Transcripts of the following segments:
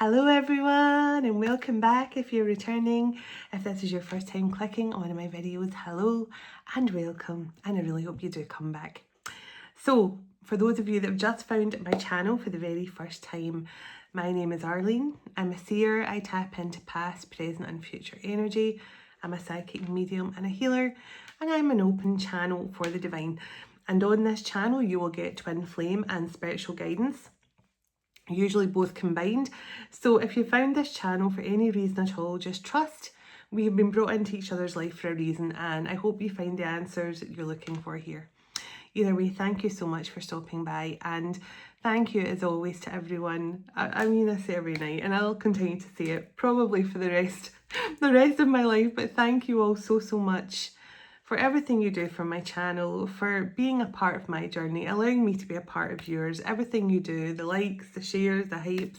Hello everyone and welcome back if you're returning. If this is your first time clicking on my videos, hello and welcome, and I really hope you do come back. So for those of you that have just found my channel for the very first time, my name is Arlene. I'm a seer. I tap into past, present and future energy. I'm a psychic medium and a healer, and I'm an open channel for the divine. And on this channel you will get twin flame and spiritual guidance, usually both combined. So if you found this channel for any reason at all, just trust we have been brought into each other's life for a reason, and I hope you find the answers that you're looking for here. Either way, thank you so much for stopping by, and thank you as always to everyone. I mean, I say every night, and I'll continue to say it probably for the rest of my life, but thank you all so much for everything you do for my channel, for being a part of my journey, allowing me to be a part of yours. Everything you do, the likes, the shares, the hypes,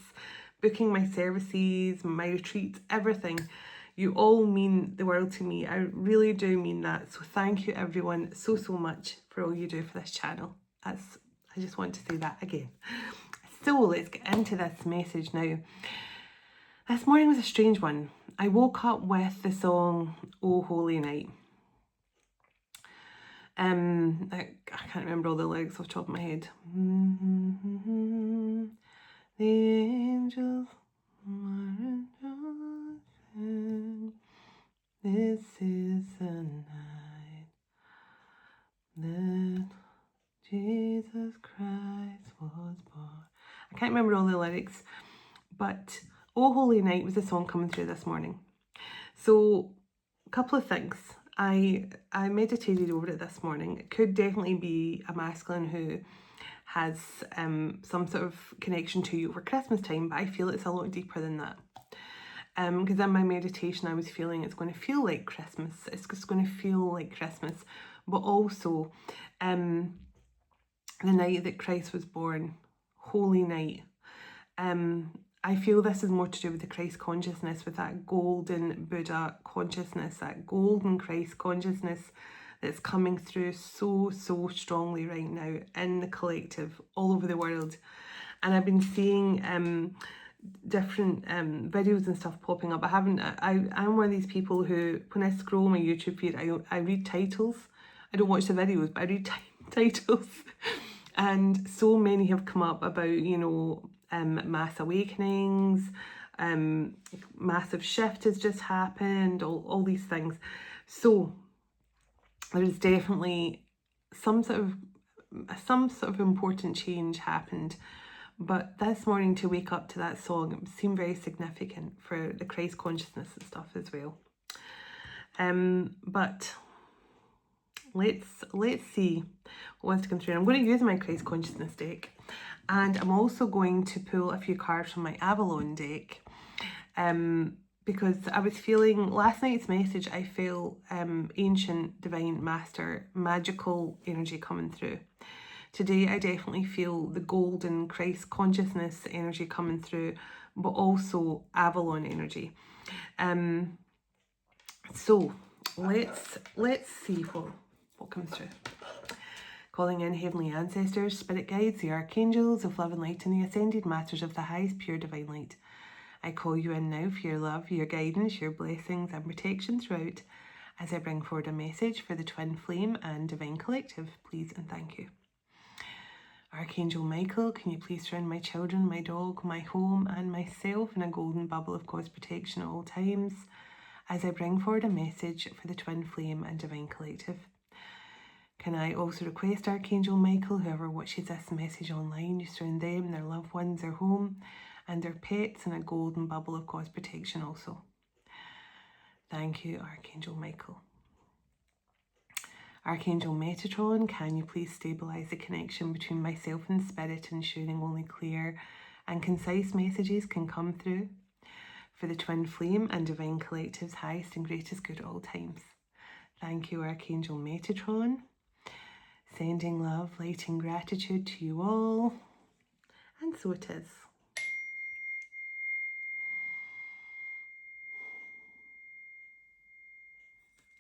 booking my services, my retreats, everything. You all mean the world to me. I really do mean that. So thank you everyone so much for all you do for this channel. I just want to say that again. So let's get into this message now. This morning was a strange one. I woke up with the song Oh Holy Night. I can't remember all the lyrics off the top of my head. The angels are rejoicing. This is the night that Jesus Christ was born. I can't remember all the lyrics, but Oh Holy Night was the song coming through this morning. So, a couple of things. I meditated over it this morning. It could definitely be a masculine who has some sort of connection to you over Christmas time, but I feel it's a lot deeper than that. Because in my meditation I was feeling it's going to feel like Christmas. It's just going to feel like Christmas, but also the night that Christ was born, Holy Night. I feel this is more to do with the Christ consciousness, with that golden Buddha consciousness, that golden Christ consciousness that's coming through so strongly right now in the collective all over the world. And I've been seeing different videos and stuff popping up. I'm one of these people who, when I scroll my YouTube feed, I read titles. I don't watch the videos, but I read titles. And so many have come up about, you know, mass awakenings, massive shift has just happened, all these things. So there is definitely some sort of important change happened. But this morning, to wake up to that song, it seemed very significant for the Christ consciousness and stuff as well. But let's see what wants to come through. I'm going to use my Christ consciousness deck, and I'm also going to pull a few cards from my Avalon deck, because I was feeling last night's message. I feel ancient, divine, master, magical energy coming through. Today I definitely feel the golden Christ consciousness energy coming through, but also Avalon energy. So let's see what comes through. Calling in heavenly ancestors, spirit guides, the archangels of love and light, and the ascended masters of the highest pure divine light. I call you in now for your love, your guidance, your blessings and protection throughout, as I bring forward a message for the twin flame and divine collective. Please and thank you. Archangel Michael, can you please surround my children, my dog, my home and myself in a golden bubble of God's protection at all times, as I bring forward a message for the twin flame and divine collective. Can I also request Archangel Michael, whoever watches this message online, you surround them, their loved ones, their home and their pets in a golden bubble of God's protection also. Thank you, Archangel Michael. Archangel Metatron, can you please stabilise the connection between myself and spirit, ensuring only clear and concise messages can come through for the twin flame and divine collective's highest and greatest good at all times. Thank you, Archangel Metatron. Sending love, light and gratitude to you all. And so it is.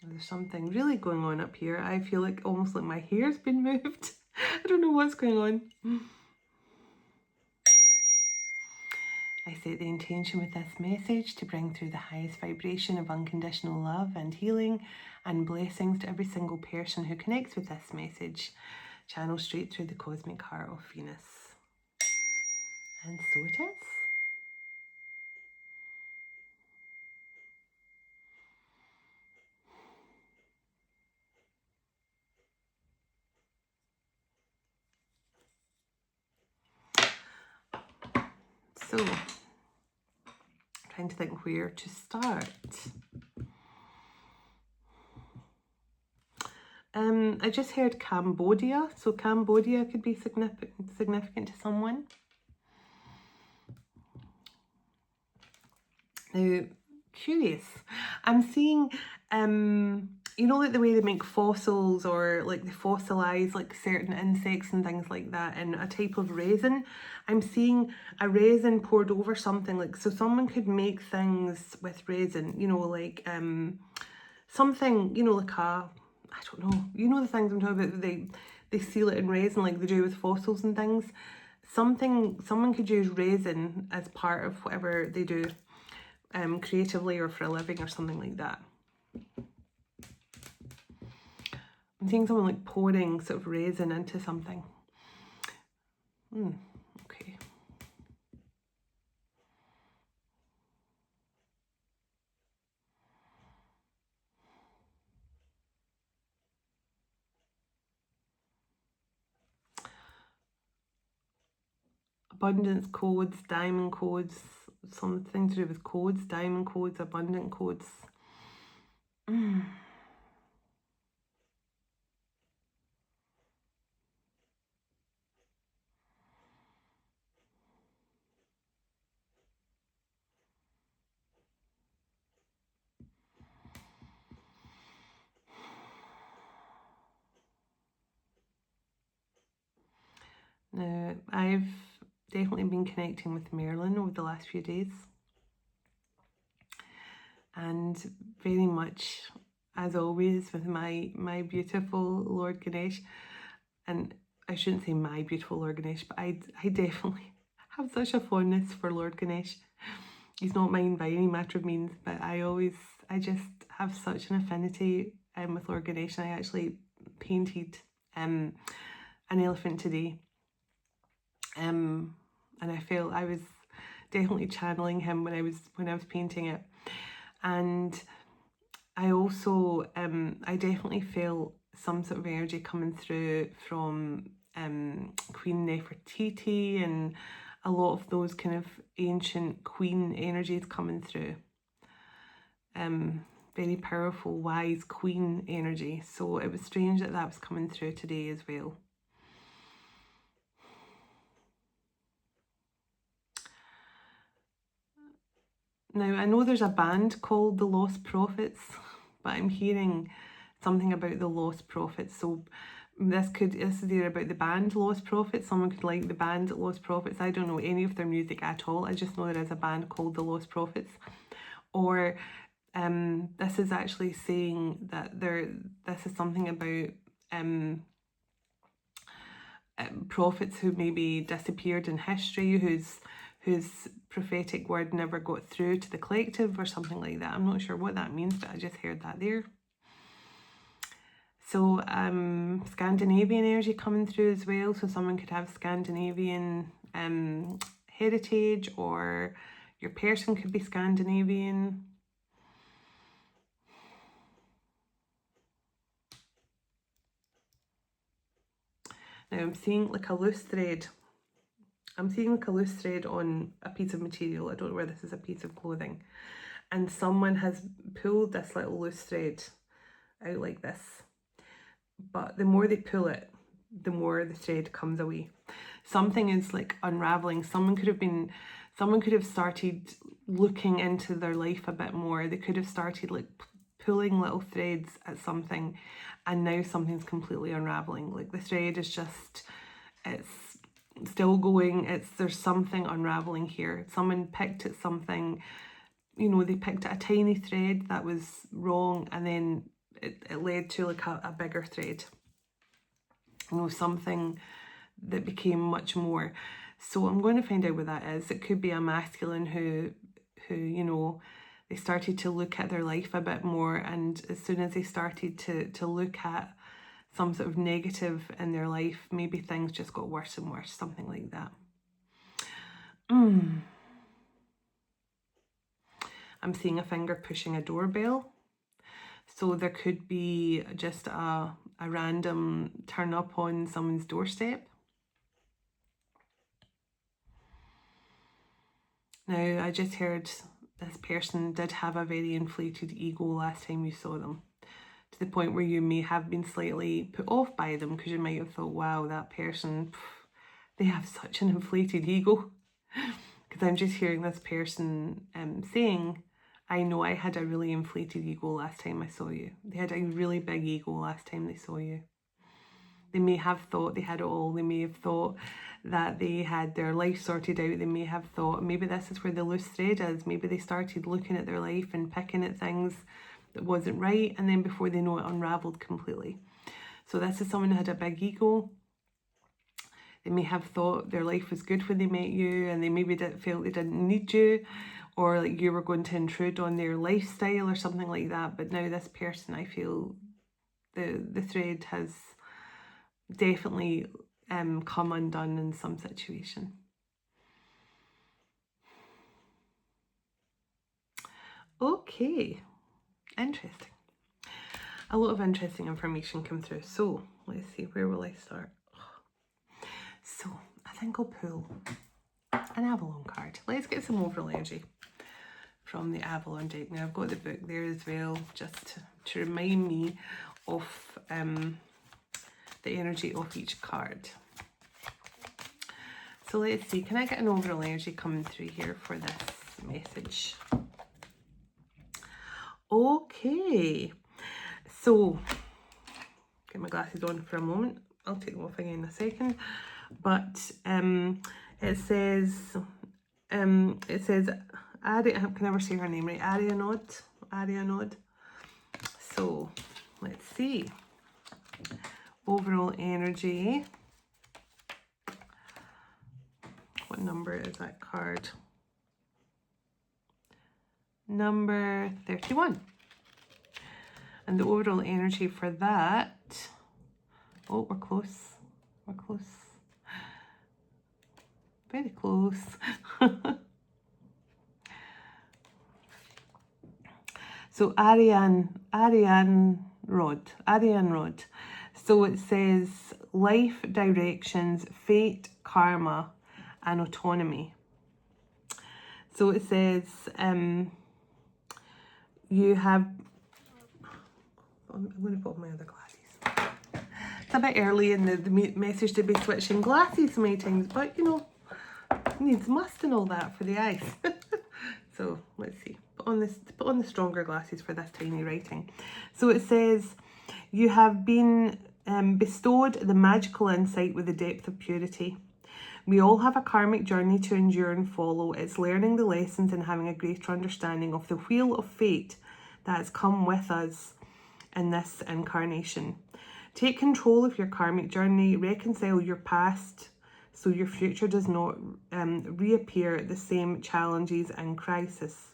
There's something really going on up here. I feel like almost like my hair's been moved. I don't know what's going on. I set the intention with this message to bring through the highest vibration of unconditional love and healing and blessings to every single person who connects with this message. Channel straight through the cosmic heart of Venus. And so it is. So, trying to think where to start. I just heard Cambodia, so Cambodia could be significant to someone. Now, curious. I'm seeing, you know, like the way they make fossils or like they fossilize like certain insects and things like that in a type of resin. I'm seeing a resin poured over something, like, so someone could make things with resin, you know, like something, you know, like a, I don't know, you know the things I'm talking about, they seal it in resin like they do with fossils and things. Someone could use resin as part of whatever they do. Creatively or for a living or something like that. I'm seeing someone like pouring sort of resin into something. Okay. Abundance codes, diamond codes, something to do with codes, diamond codes, abundant codes. Now, I've definitely been connecting with Merlin over the last few days. And very much, as always, with my beautiful Lord Ganesh. And I shouldn't say my beautiful Lord Ganesh, but I definitely have such a fondness for Lord Ganesh. He's not mine by any matter of means, but I just have such an affinity with Lord Ganesh. And I actually painted an elephant today. And I felt I was definitely channeling him when I was painting it. And I also I definitely felt some sort of energy coming through from Queen Nefertiti and a lot of those kind of ancient queen energies coming through. Very powerful, wise queen energy. So it was strange that was coming through today as well. Now, I know there's a band called The Lost Prophets, but I'm hearing something about the Lost Prophets. So this is either about the band Lost Prophets. Someone could like the band Lost Prophets. I don't know any of their music at all. I just know there is a band called The Lost Prophets. Or this is actually saying that this is something about prophets who maybe disappeared in history, whose prophetic word never got through to the collective or something like that. I'm not sure what that means, but I just heard that there. So Scandinavian energy coming through as well. So someone could have Scandinavian heritage, or your person could be Scandinavian. Now I'm seeing like a loose thread. I'm seeing like a loose thread on a piece of material. I don't know where this is a piece of clothing. And someone has pulled this little loose thread out like this. But the more they pull it, the more the thread comes away. Something is like unraveling. Someone could have started looking into their life a bit more. They could have started like pulling little threads at something, and now something's completely unraveling. Like the thread is just, it's still going. There's something unraveling here. Someone picked at something, you know, they picked at a tiny thread that was wrong, and then it led to like a bigger thread, you know, something that became much more. So I'm going to find out what that is. It could be a masculine who you know, they started to look at their life a bit more, and as soon as they started to look at some sort of negative in their life, maybe things just got worse and worse, something like that. I'm seeing a finger pushing a doorbell. So there could be just a random turn up on someone's doorstep. Now, I just heard this person did have a very inflated ego last time you saw them, to the point where you may have been slightly put off by them because you might have thought, wow, that person, they have such an inflated ego. Because I'm just hearing this person saying, I know I had a really inflated ego last time I saw you. They had a really big ego last time they saw you. They may have thought they had it all. They may have thought that they had their life sorted out. They may have thought, maybe this is where the loose thread is. Maybe they started looking at their life and picking at things that wasn't right, and then before they know it, unraveled completely. So this is someone who had a big ego. They may have thought their life was good when they met you, and they maybe felt they didn't need you, or like you were going to intrude on their lifestyle or something like that. But now this person, I feel the thread has definitely come undone in some situation. Okay, interesting. A lot of interesting information came through. So let's see, where will I start? So I think I'll pull an Avalon card. Let's get some overall energy from the Avalon deck. Now I've got the book there as well, just to remind me of the energy of each card. So let's see, can I get an overall energy coming through here for this message? Okay, so get my glasses on for a moment. I'll take them off again in a second. But it says I can never say her name right. Arianod. So let's see. Overall energy. What number is that card? Number 31. And the overall energy for that, oh, we're close. We're close. Very close. So Arian Rod. So it says life directions, fate, karma, and autonomy. So it says you have, I'm going to put on my other glasses. It's a bit early in the message to be switching glasses many times, but you know, needs must and all that for the eyes. So let's see, put on the stronger glasses for this tiny writing. So it says you have been bestowed the magical insight with the depth of purity. We all have a karmic journey to endure and follow. It's learning the lessons and having a greater understanding of the wheel of fate that has come with us in this incarnation. Take control of your karmic journey, reconcile your past so your future does not reappear the same challenges and crisis.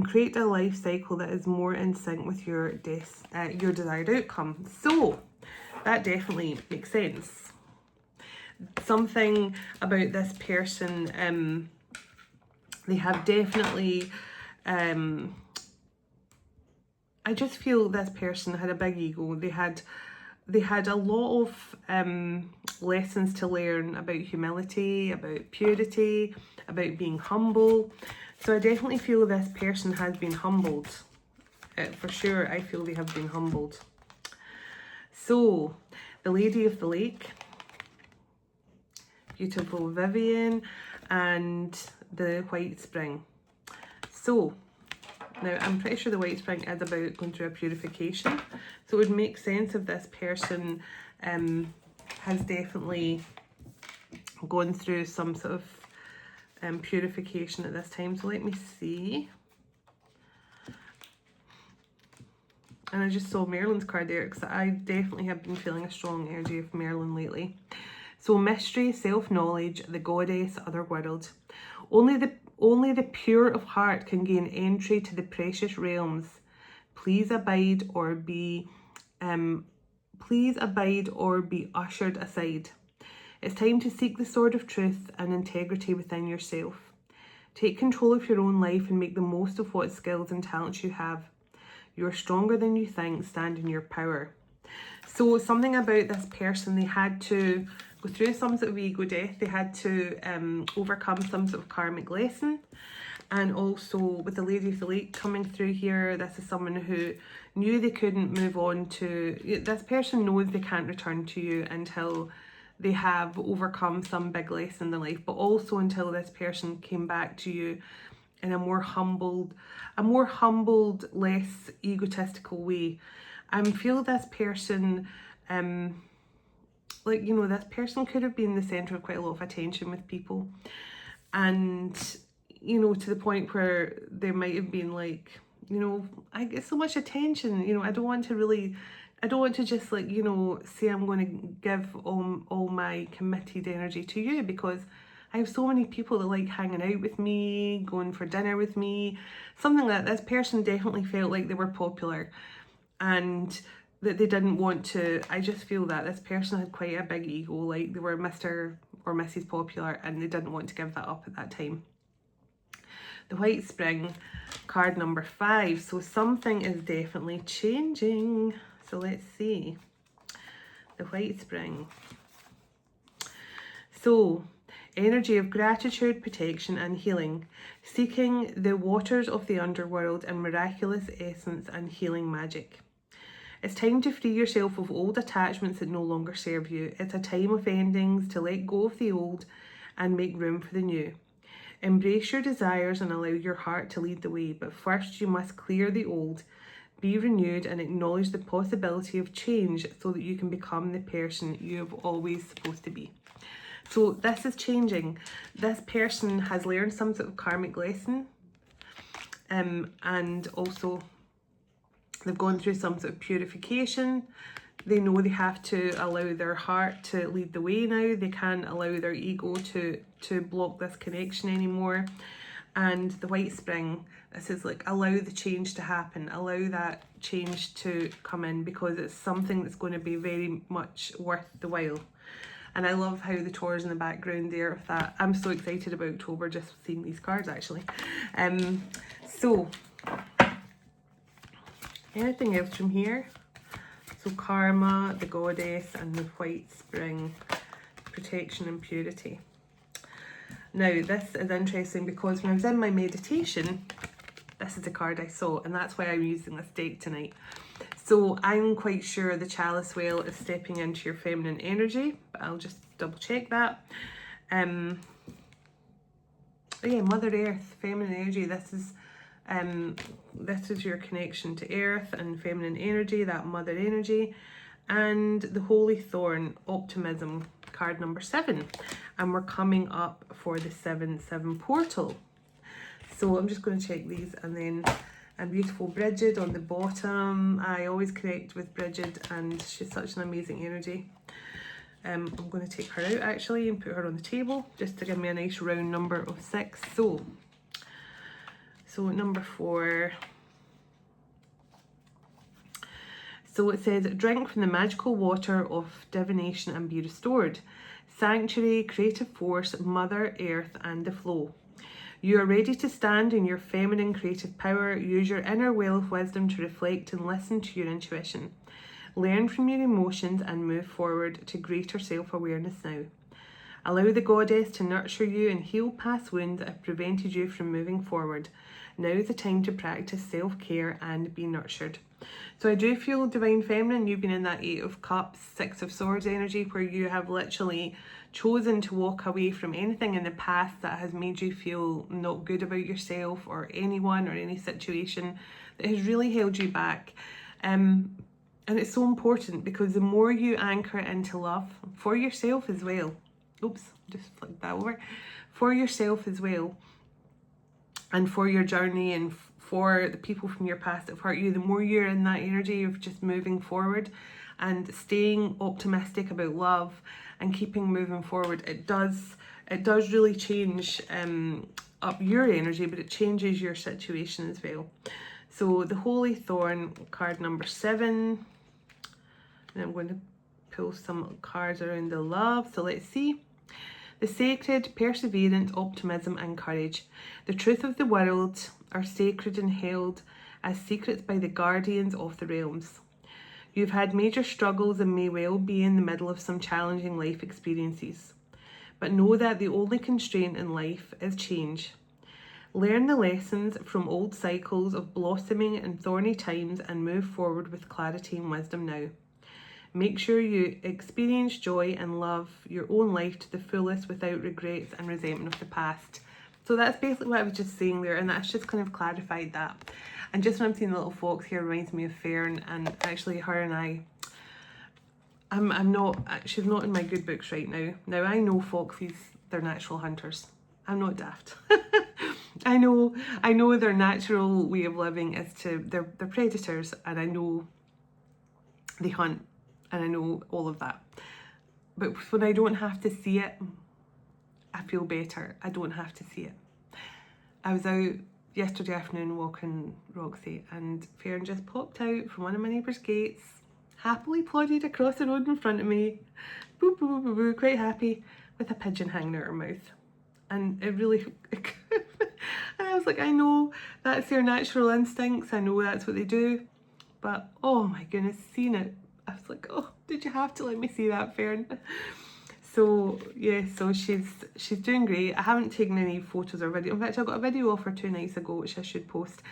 Create a life cycle that is more in sync with your desired outcome. So that definitely makes sense. Something about this person, they have definitely, I just feel this person had a big ego. They had a lot of lessons to learn about humility, about purity, about being humble. So I definitely feel this person has been humbled. For sure, I feel they have been humbled. So, the Lady of the Lake, beautiful Vivian, and the White Spring. So, now I'm pretty sure the White Spring is about going through a purification. So it would make sense if this person has definitely gone through some sort of purification at this time. So let me see. And I just saw Merlin's card there because I definitely have been feeling a strong energy of Merlin lately. So mystery, self-knowledge, the goddess, other world. Only the pure of heart can gain entry to the precious realms. Please abide or be ushered aside. It's time to seek the sword of truth and integrity within yourself. Take control of your own life and make the most of what skills and talents you have. You are stronger than you think. Stand in your power. So something about this person, they had to go through some sort of ego death. They had to overcome some sort of karmic lesson. And also with the Lady of the Lake coming through here, this is someone who knew they couldn't move on to, this person knows they can't return to you until they have overcome some big lesson in life, but also until this person came back to you in a more humbled, less egotistical way. I feel this person, this person could have been the centre of quite a lot of attention with people. And, to the point where there might have been I get so much attention, I don't want to just say I'm going to give all my committed energy to you, because I have so many people that like hanging out with me, going for dinner with me, something like that. This person definitely felt like they were popular and that they didn't want to. I just feel that this person had quite a big ego, like they were Mr. or Mrs. Popular, and they didn't want to give that up at that time. The White Spring, card number 5. So something is definitely changing. So let's see. The White Spring. So, energy of gratitude, protection and healing. Seeking the waters of the underworld and miraculous essence and healing magic. It's time to free yourself of old attachments that no longer serve you. It's a time of endings, to let go of the old and make room for the new. Embrace your desires and allow your heart to lead the way, but first you must clear the old, be renewed and acknowledge the possibility of change so that you can become the person you have always supposed to be. So this is changing. This person has learned some sort of karmic lesson, and also they've gone through some sort of purification. They know they have to allow their heart to lead the way now. They can't allow their ego to block this connection anymore. And the White Spring, this is allow the change to happen, allow that change to come in, because it's something that's going to be very much worth the while. And I love how the Taurus in the background there with that. I'm so excited about October just seeing these cards actually. So anything else from here? So karma, the goddess and the White Spring, protection and purity. Now this is interesting because when I was in my meditation, this is the card I saw, and that's why I'm using this deck tonight. So I'm quite sure the Chalice Whale is stepping into your feminine energy, but I'll just double check that. Oh yeah, Mother Earth, feminine energy. This is your connection to Earth and feminine energy, that mother energy. And the Holy Thorn, optimism, card number 7. And we're coming up for the 7/7 portal. So I'm just going to check these, and then beautiful Bridget on the bottom. I always connect with Bridget and she's such an amazing energy. I'm going to take her out actually and put her on the table just to give me a nice round number of 6. So number 4. So it says, drink from the magical water of divination and be restored. Sanctuary, creative force, Mother Earth and the flow. You are ready to stand in your feminine creative power. Use your inner well of wisdom to reflect and listen to your intuition. Learn from your emotions and move forward to greater self-awareness now. Allow the goddess to nurture you and heal past wounds that have prevented you from moving forward. Now is the time to practice self-care and be nurtured. So I do feel Divine Feminine, you've been in that 8 of Cups, 6 of Swords energy, where you have literally chosen to walk away from anything in the past that has made you feel not good about yourself or anyone or any situation that has really held you back. And it's so important, because the more you anchor into love for yourself as well, oops, just flipped that over, for yourself as well, and for your journey and for the people from your past that have hurt you, the more you're in that energy of just moving forward, and staying optimistic about love and keeping moving forward, it does really change up your energy, but it changes your situation as well. So the Holy Thorn, card number 7. And I'm going to pull some cards around the love. So let's see. The sacred, perseverance, optimism and courage. The truth of the world are sacred and held as secrets by the guardians of the realms. You've had major struggles and may well be in the middle of some challenging life experiences. But know that the only constraint in life is change. Learn the lessons from old cycles of blossoming and thorny times and move forward with clarity and wisdom now. Make sure you experience joy and love your own life to the fullest without regrets and resentment of the past. So that's basically what I was just saying there, and that's just kind of clarified that. And just when I'm seeing the little fox here, reminds me of Fern, and actually her and she's not in my good books right now. Now I know foxes, they're natural hunters. I'm not daft. I know their natural way of living is they're predators, and I know they hunt, and I know all of that. But when I don't have to see it, I feel better. I don't have to see it. I was out yesterday afternoon walking Roxy, and Fern just popped out from one of my neighbour's gates, happily plodded across the road in front of me, boo boo boo boo, quite happy, with a pigeon hanging out her mouth. And it really, and I was like, I know that's their natural instincts, I know that's what they do, but oh my goodness, seeing it, I was like, oh, did you have to let me see that, Fern? So yeah, so she's doing great. I haven't taken any photos or video. In fact, I got a video of her 2 nights ago, which I should post.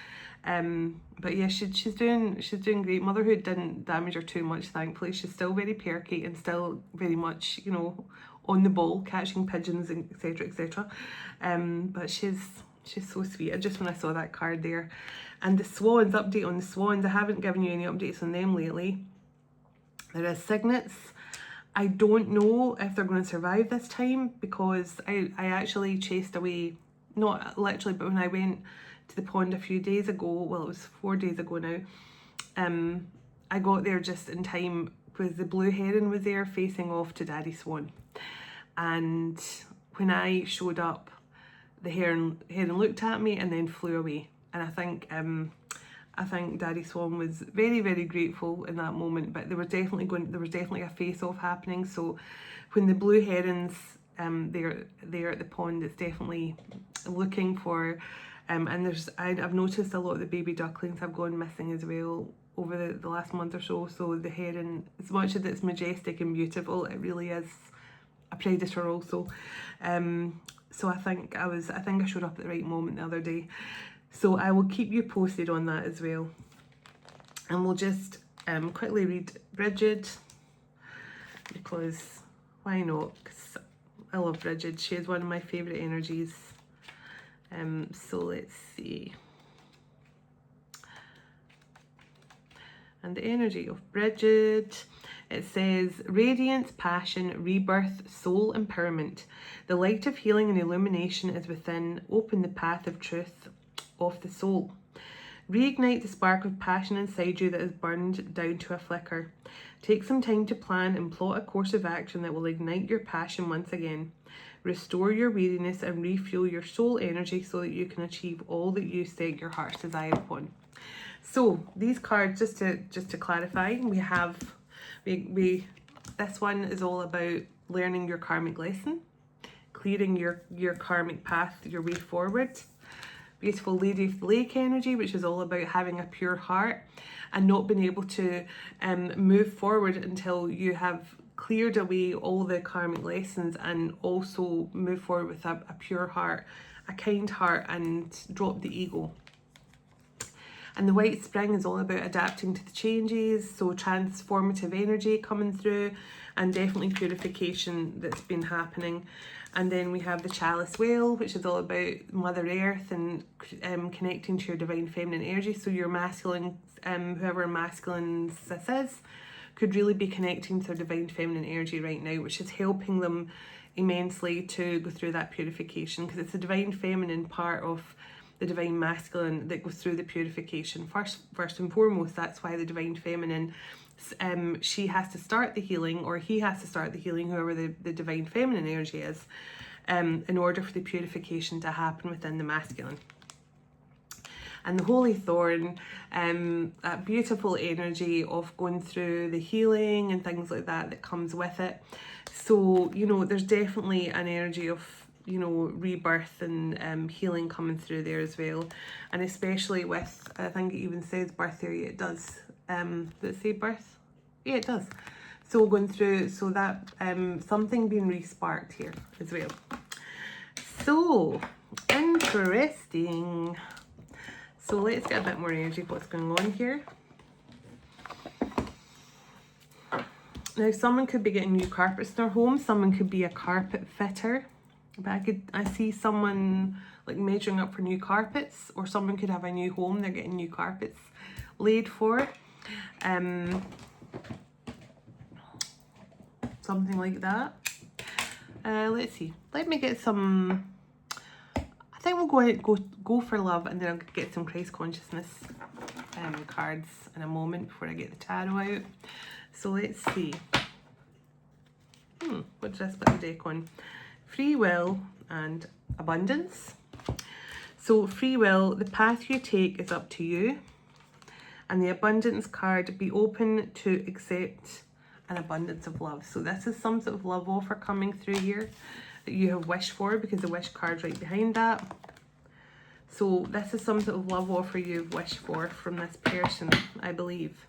But yeah, she's doing great. Motherhood didn't damage her too much, thankfully. She's still very perky and still very much, you know, on the ball, catching pigeons, etc., etc. But she's so sweet. Just when I saw that card there, and the swans, update on the swans. I haven't given you any updates on them lately. There is cygnets. I don't know if they're going to survive this time, because I actually chased away, not literally, but when I went to the pond a few days ago, well, it was 4 days ago now, I got there just in time because the blue heron was there facing off to Daddy Swan. And when I showed up, the heron looked at me and then flew away. And I think Daddy Swan was very, very grateful in that moment, but there was definitely a face-off happening. So when the blue herons they're at the pond, it's definitely looking for and I've noticed a lot of the baby ducklings have gone missing as well over the last month or so. So the heron, as much as it's majestic and beautiful, it really is a predator also. So I think I showed up at the right moment the other day. So I will keep you posted on that as well. And we'll just quickly read Bridget, because why not? Because I love Bridget. She is one of my favourite energies. So let's see. And the energy of Bridget, it says, radiance, passion, rebirth, soul empowerment. The light of healing and illumination is within. Open the path of truth of the soul. Reignite the spark of passion inside you that is burned down to a flicker. Take some time to plan and plot a course of action that will ignite your passion once again. Restore your weariness and refuel your soul energy so that you can achieve all that you set your heart's desire upon. So these cards, just to clarify, we this one is all about learning your karmic lesson, clearing your karmic path, your way forward. Beautiful Lady of the Lake energy, which is all about having a pure heart and not being able to move forward until you have cleared away all the karmic lessons, and also move forward with a pure heart, a kind heart, and drop the ego. And the White Spring is all about adapting to the changes, so transformative energy coming through, and definitely purification that's been happening. And then we have the Chalice Whale, which is all about Mother Earth and connecting to your divine feminine energy. So your masculine, whoever masculine this is, could really be connecting to their divine feminine energy right now, which is helping them immensely to go through that purification, because it's the divine feminine part of the divine masculine that goes through the purification. First and foremost, that's why the divine feminine, she has to start the healing, or he has to start the healing, whoever the divine feminine energy is, in order for the purification to happen within the masculine. And the holy thorn, that beautiful energy of going through the healing and things like that comes with it. So, you know, there's definitely an energy of, you know, rebirth and healing coming through there as well. And especially with, I think it even says birth area, it does. Does it say birth? Yeah, it does. So going through, so that something being re-sparked here as well. So, interesting. So let's get a bit more energy of what's going on here. Now, someone could be getting new carpets in their home. Someone could be a carpet fitter. But I see someone like measuring up for new carpets, or someone could have a new home. They're getting new carpets laid for. Something like that. Let's see. Let me get some. I think we'll go for love, and then I'll get some Christ consciousness cards in a moment before I get the tarot out. So let's see. What did I split the deck on? Free will and abundance. So free will, the path you take is up to you. And the abundance card, be open to accept an abundance of love. So this is some sort of love offer coming through here that you have wished for, because the wish card's right behind that. So this is some sort of love offer you've wished for from this person, I believe.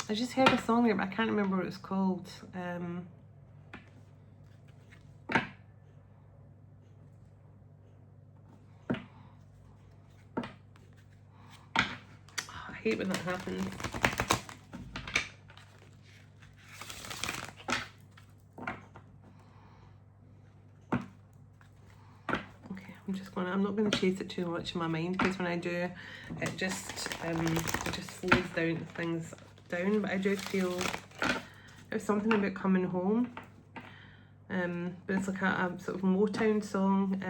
I just heard a song there, but I can't remember what it's called. I hate when that happens. Okay, I'm not going to chase it too much in my mind, because when I do, it just slows things down. But I do feel there's something about coming home. But it's like a sort of Motown song.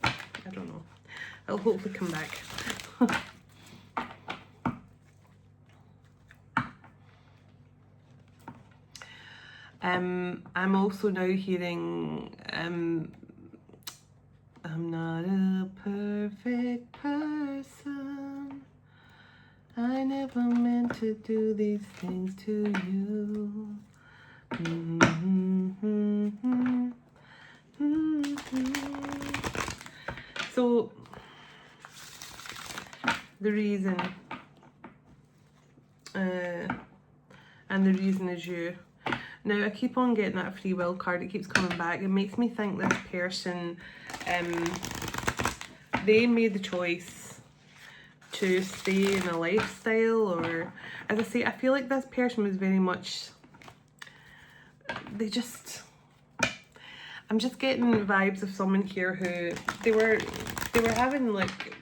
I don't know. It'll hopefully come back. I'm also now hearing I'm not a perfect person. I never meant to do these things to you. So the reason, and the reason is you. Now, I keep on getting that free will card. It keeps coming back. It makes me think this person, they made the choice to stay in a lifestyle, or, as I say, I feel like this person was very much, I'm just getting vibes of someone here who, they were having like,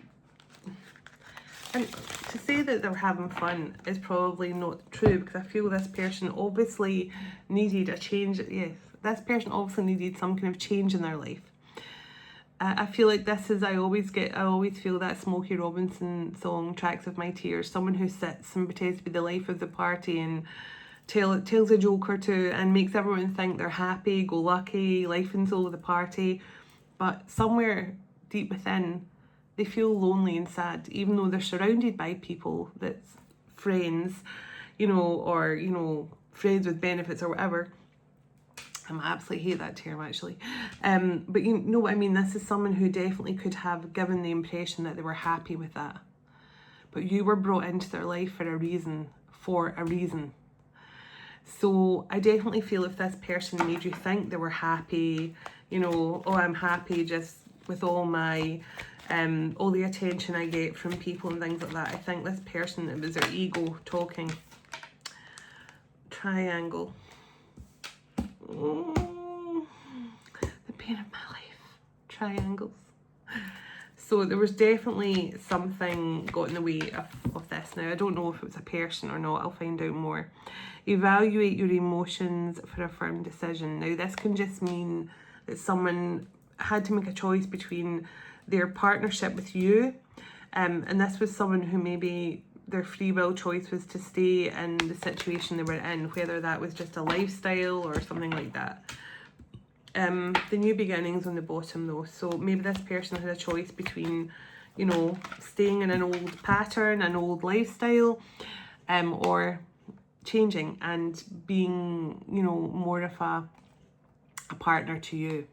and to say that they were having fun is probably not true, because I feel this person obviously needed a change. Yes, this person obviously needed some kind of change in their life. I feel like this is, I always feel that Smokey Robinson song, Tracks of My Tears, someone who sits and pretends to be the life of the party and tells a joke or two and makes everyone think they're happy, go lucky, life and soul of the party. But somewhere deep within, they feel lonely and sad, even though they're surrounded by people that's friends, you know, or, you know, friends with benefits or whatever. I absolutely hate that term, actually. But you know what I mean? This is someone who definitely could have given the impression that they were happy with that. But you were brought into their life for a reason. So I definitely feel if this person made you think they were happy, you know, oh, I'm happy just with all my, all the attention I get from people and things like that. I think this person, it was their ego talking. Triangle. Oh, the pain of my life. triangles. So there was definitely something got in the way of this. Now, I don't know if it was a person or not. I'll find out more. Evaluate your emotions for a firm decision. Now, this can just mean that someone had to make a choice between their partnership with you, and this was someone who maybe their free will choice was to stay in the situation they were in, whether that was just a lifestyle or something like that. The new beginnings on the bottom though, so maybe this person had a choice between, you know, staying in an old pattern, an old lifestyle, or changing and being, you know, more of a partner to you.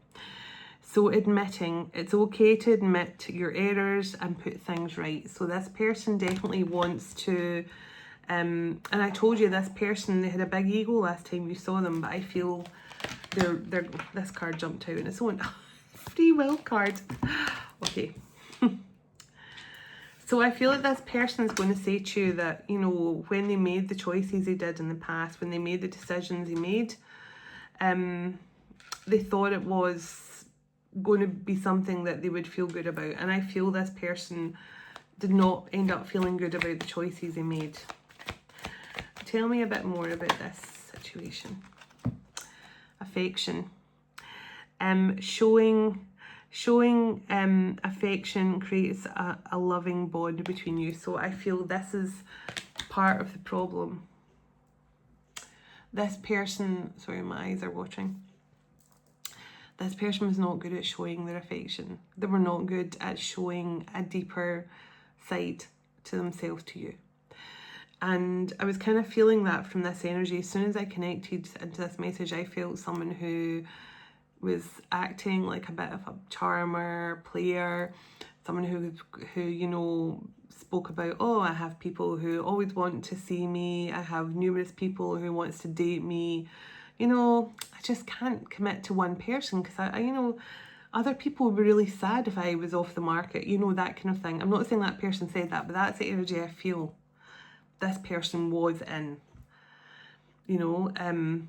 So admitting, it's okay to admit your errors and put things right. So this person definitely wants to, and I told you this person, they had a big ego last time you saw them, but I feel they're this card jumped out on its own. Free will card. Okay. So I feel like this person is going to say to you that, you know, when they made the choices they did in the past, when they made the decisions they made, they thought it was going to be something that they would feel good about. And I feel this person did not end up feeling good about the choices they made. Tell me a bit more about this situation. Affection. Showing affection creates a loving bond between you. So I feel this is part of the problem. This person, sorry, my eyes are watering. This person was not good at showing their affection. They were not good at showing a deeper side to themselves to you. And I was kind of feeling that from this energy. As soon as I connected into this message, I felt someone who was acting like a bit of a charmer, player, someone who you know, spoke about, oh, I have people who always want to see me, I have numerous people who wants to date me, you know, I just can't commit to one person because I you know, other people would be really sad if I was off the market, you know, that kind of thing. I'm not saying that person said that, but that's the energy I feel this person was in, you know, and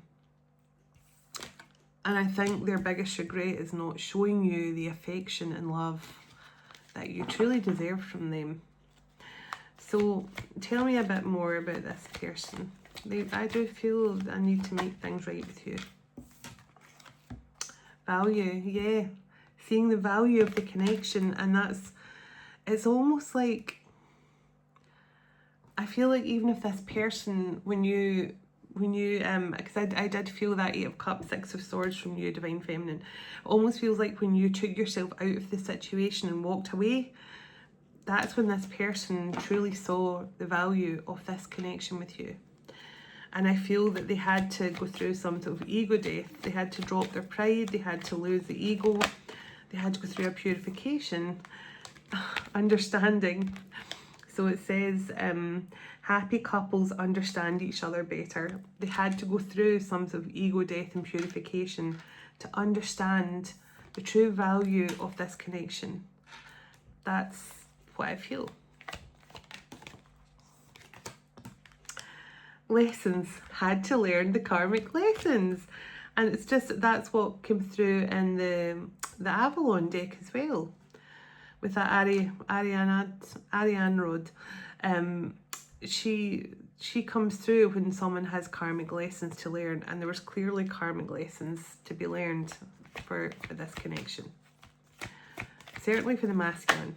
I think their biggest regret is not showing you the affection and love that you truly deserve from them. So tell me a bit more about this person. I do feel I need to make things right with you. Value, yeah. Seeing the value of the connection, and it's almost like, I feel like even if this person, when you because I did feel that 8 of Cups, 6 of Swords from you, Divine Feminine, it almost feels like when you took yourself out of the situation and walked away, that's when this person truly saw the value of this connection with you. And I feel that they had to go through some sort of ego death. They had to drop their pride, they had to lose the ego, they had to go through a purification, understanding. So it says, happy couples understand each other better. They had to go through some sort of ego death and purification to understand the true value of this connection. That's what I feel. Lessons. Had to learn the karmic lessons. And it's just, that's what came through in the Avalon deck as well. With that Ariane Road. She comes through when someone has karmic lessons to learn, and there was clearly karmic lessons to be learned for this connection. Certainly for the masculine.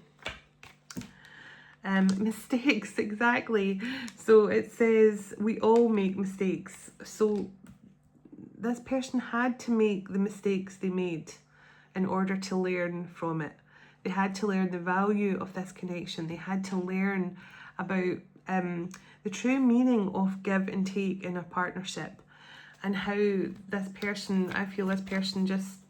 Mistakes, exactly. So it says we all make mistakes. So this person had to make the mistakes they made in order to learn from it. They had to learn the value of this connection. They had to learn about the true meaning of give and take in a partnership, and how this person, I feel this person just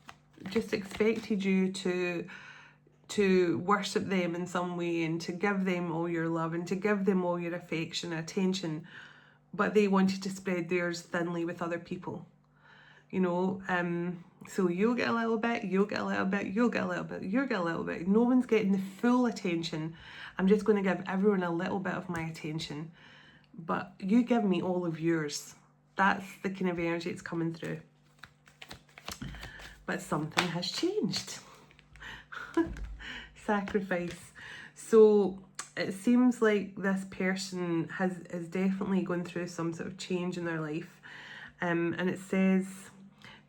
expected you to worship them in some way and to give them all your love and to give them all your affection and attention, but they wanted to spread theirs thinly with other people, you know. So you'll get a little bit, you'll get a little bit, you'll get a little bit, you'll get a little bit. No one's getting the full attention. I'm just going to give everyone a little bit of my attention, but you give me all of yours. That's the kind of energy it's coming through. But something has changed. sacrifice. So it seems like this person is definitely going through some sort of change in their life. And it says,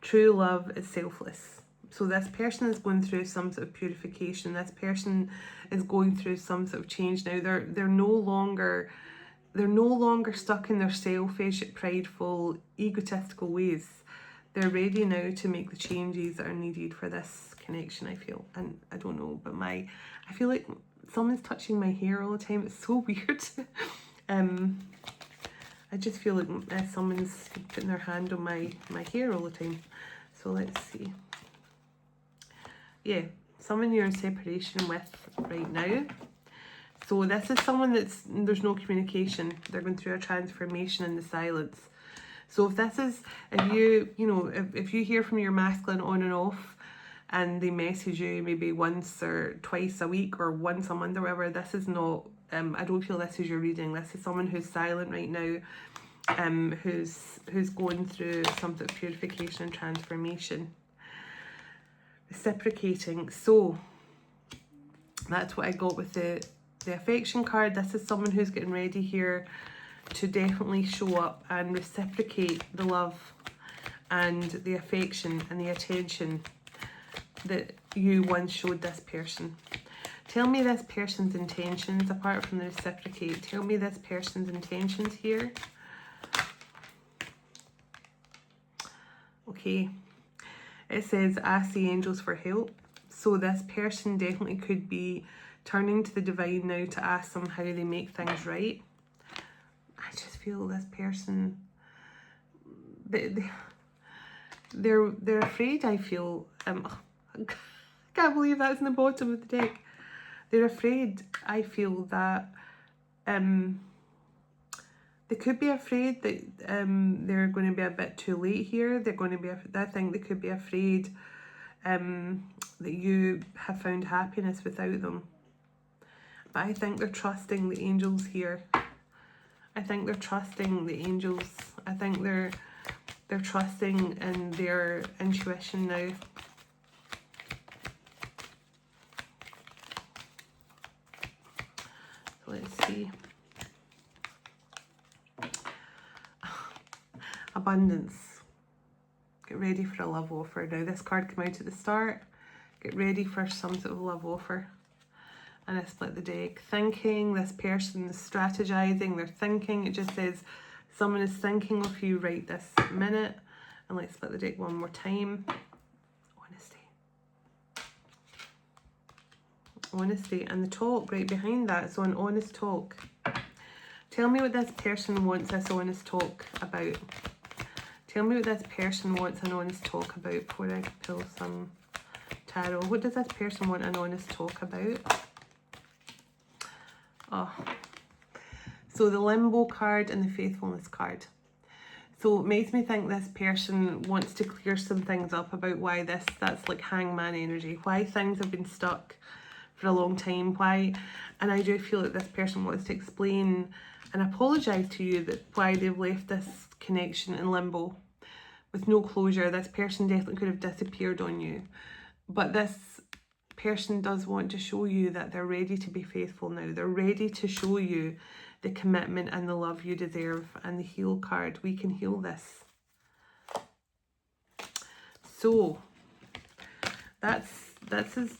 true love is selfless. So this person is going through some sort of purification. This person is going through some sort of change now. They're no longer stuck in their selfish, prideful, egotistical ways. They're ready now to make the changes that are needed for this connection, I feel. And I don't know, but I feel like someone's touching my hair all the time. It's so weird. I just feel like someone's putting their hand on my hair all the time. So let's see. Yeah, someone you're in separation with right now. So this is someone there's no communication. They're going through a transformation in the silence. So if you hear from your masculine on and off, and they message you maybe once or twice a week or once a month or whatever, this is not, I don't feel this is your reading. This is someone who's silent right now, who's going through some sort of purification and transformation. Reciprocating. So that's what I got with the affection card. This is someone who's getting ready here to definitely show up and reciprocate the love and the affection and the attention that you once showed this person. Tell me this person's intentions apart from the reciprocate. Tell me this person's intentions here. Okay. It says, ask the angels for help. So this person definitely could be turning to the divine now to ask them how they make things right. I just feel this person, they're afraid, I feel. I can't believe that's in the bottom of the deck. They're afraid, I feel, that they could be afraid that they're going to be a bit too late here. They're going to be, I think they could be afraid that you have found happiness without them. But I think they're trusting the angels here. I think they're trusting the angels. I think they're trusting in their intuition now. So let's see. Abundance. Get ready for a love offer. Now this card came out at the start. Get ready for some sort of love offer. And I split the deck. Thinking, this person is strategizing, they're thinking. It just says someone is thinking of you right this minute. And let's split the deck one more time. Honesty. And the talk right behind that. So an honest talk. Tell me what this person wants this honest talk about. Tell me what this person wants an honest talk about before I pull some tarot. What does this person want an honest talk about? Oh, so the limbo card and the faithfulness card. So it makes me think this person wants to clear some things up about why that's like hangman energy, why things have been stuck for a long time, why, and I do feel that this person wants to explain and apologise to you that why they've left this connection in limbo with no closure. This person definitely could have disappeared on you, but this person does want to show you that they're ready to be faithful now. They're ready to show you the commitment and the love you deserve. And the heal card, we can heal this. So that's as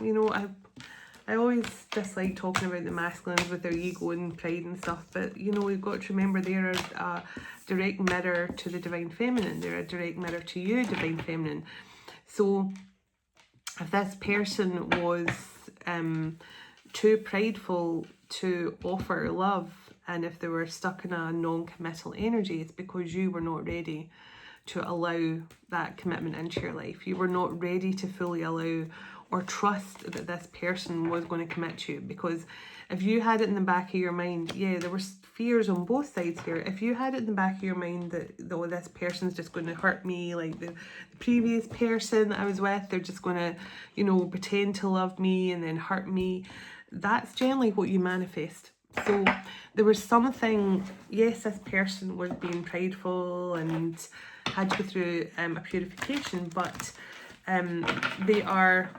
you know, I always dislike talking about the masculines with their ego and pride and stuff, but you know, we've got to remember they're a direct mirror to the divine feminine. They're a direct mirror to you, divine feminine. So if this person was too prideful to offer love, and if they were stuck in a non-committal energy, it's because you were not ready to allow that commitment into your life. You were not ready to fully allow or trust that this person was going to commit to you. Because if you had it in the back of your mind, yeah, there were fears on both sides here. If you had it in the back of your mind that, oh, this person's just going to hurt me, like the previous person I was with, they're just going to, you know, pretend to love me and then hurt me, that's generally what you manifest. So there was something, yes, this person was being prideful and had to go through a purification, but they are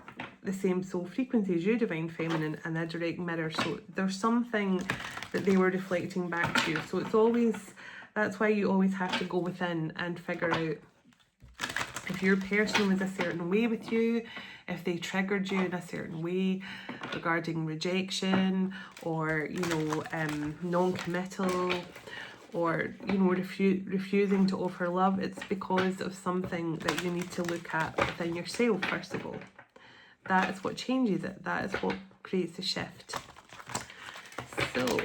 the same soul frequency as you, Divine Feminine, and a direct mirror. So there's something that they were reflecting back to you. So it's always, that's why you always have to go within and figure out if your person was a certain way with you, if they triggered you in a certain way regarding rejection, or, you know, non-committal, or, you know, refusing to offer love. It's because of something that you need to look at within yourself, first of all. That is what changes it. That is what creates the shift. So,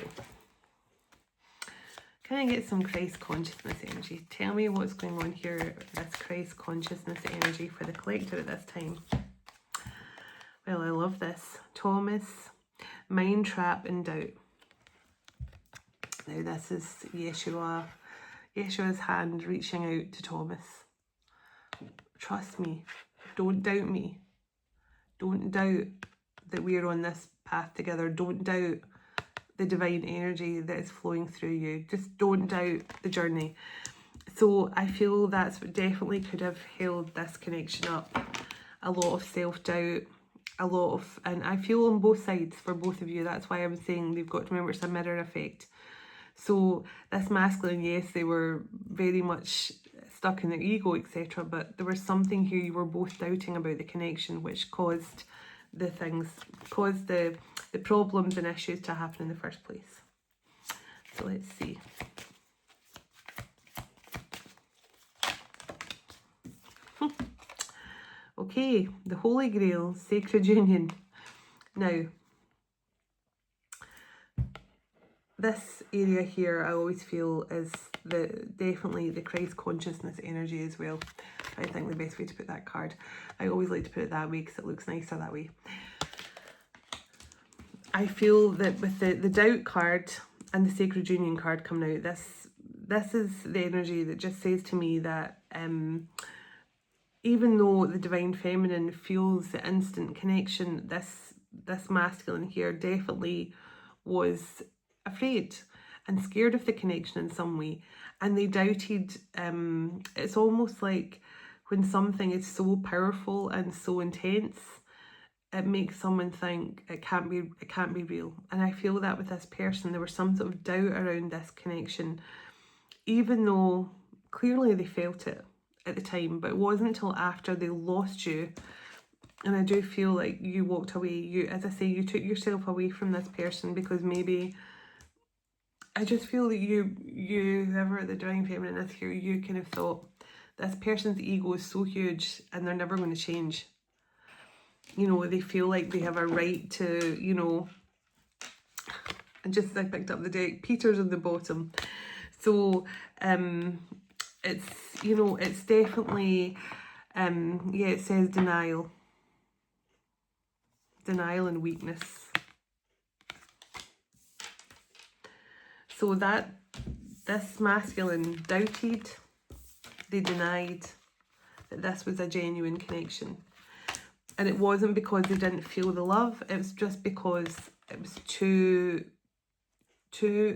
can I get some Christ consciousness energy? Tell me what's going on here, this Christ consciousness energy for the collective at this time. Well, I love this. Thomas, mind trap and doubt. Now this is Yeshua. Yeshua's hand reaching out to Thomas. Trust me. Don't doubt me. Don't doubt that we're on this path together. Don't doubt the divine energy that is flowing through you. Just don't doubt the journey. So I feel that's what definitely could have held this connection up. A lot of self-doubt, a lot of, and I feel on both sides for both of you. That's why I'm saying they've got to remember it's a mirror effect. So this masculine, yes, they were very much stuck in their ego, etc. But there was something here you were both doubting about the connection, which caused the things, caused the problems and issues to happen in the first place. So let's see. Okay, the Holy Grail, Sacred Union. Now, this area here, I always feel is definitely the Christ consciousness energy as well. I think the best way to put that card. I always like to put it that way because it looks nicer that way. I feel that with the doubt card and the Sacred Union card coming out, this is the energy that just says to me that even though the Divine Feminine feels the instant connection, this masculine here definitely was afraid and scared of the connection in some way, and they doubted. It's almost like when something is so powerful and so intense, it makes someone think it can't be real. And I feel that with this person, there was some sort of doubt around this connection, even though clearly they felt it at the time, but it wasn't until after they lost you. And I do feel like you walked away, as I say, you took yourself away from this person because maybe, I just feel that you whoever the Divine Feminine is here, you kind of thought, this person's ego is so huge and they're never going to change. You know, they feel like they have a right to, you know, and just as I picked up the deck, Peter's on the bottom. So, it's, you know, it's definitely, yeah, it says denial. Denial and weakness. So that this masculine doubted, they denied that this was a genuine connection. And it wasn't because they didn't feel the love, it was just because it was too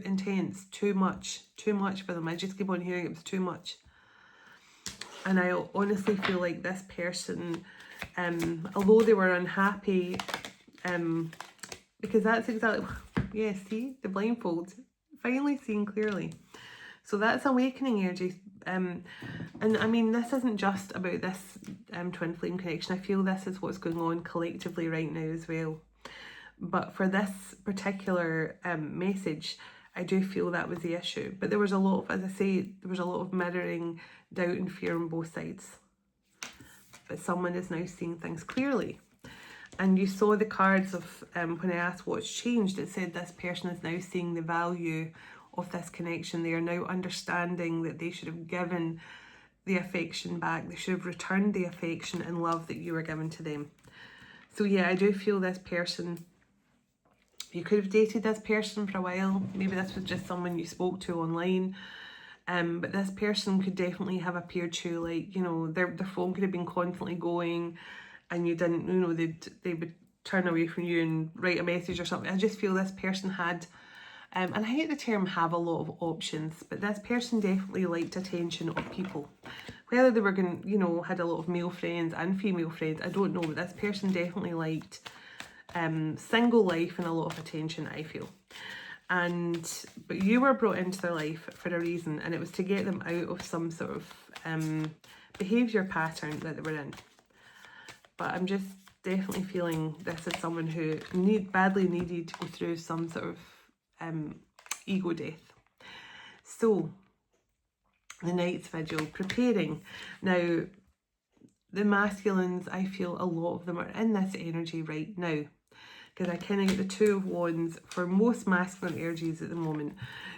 intense, too much for them. I just keep on hearing it was too much. And I honestly feel like this person, although they were unhappy, because that's exactly, yeah, see, the blindfold, finally seeing clearly. So that's awakening energy. And I mean, this isn't just about this twin flame connection. I feel this is what's going on collectively right now as well. But for this particular message, I do feel that was the issue. But there was a lot of, as I say, there was a lot of mirroring doubt and fear on both sides. But someone is now seeing things clearly. And you saw the cards of, when I asked what's changed, it said this person is now seeing the value of this connection. They are now understanding that they should have given the affection back. They should have returned the affection and love that you were given to them. So yeah, I do feel this person, you could have dated this person for a while. Maybe this was just someone you spoke to online. But this person could definitely have appeared to you, like, you know, their phone could have been constantly going and you didn't, you know, they would turn away from you and write a message or something. I just feel this person had, and I hate the term have a lot of options, but this person definitely liked attention of people. Whether they were going, you know, had a lot of male friends and female friends, I don't know, but this person definitely liked single life and a lot of attention, I feel. But you were brought into their life for a reason, and it was to get them out of some sort of behaviour pattern that they were in. But I'm just definitely feeling this is someone who badly needed to go through some sort of ego death. So, the Knight's Vigil, preparing. Now, the masculines, I feel a lot of them are in this energy right now, because I kind of get the Two of Wands for most masculine energies at the moment.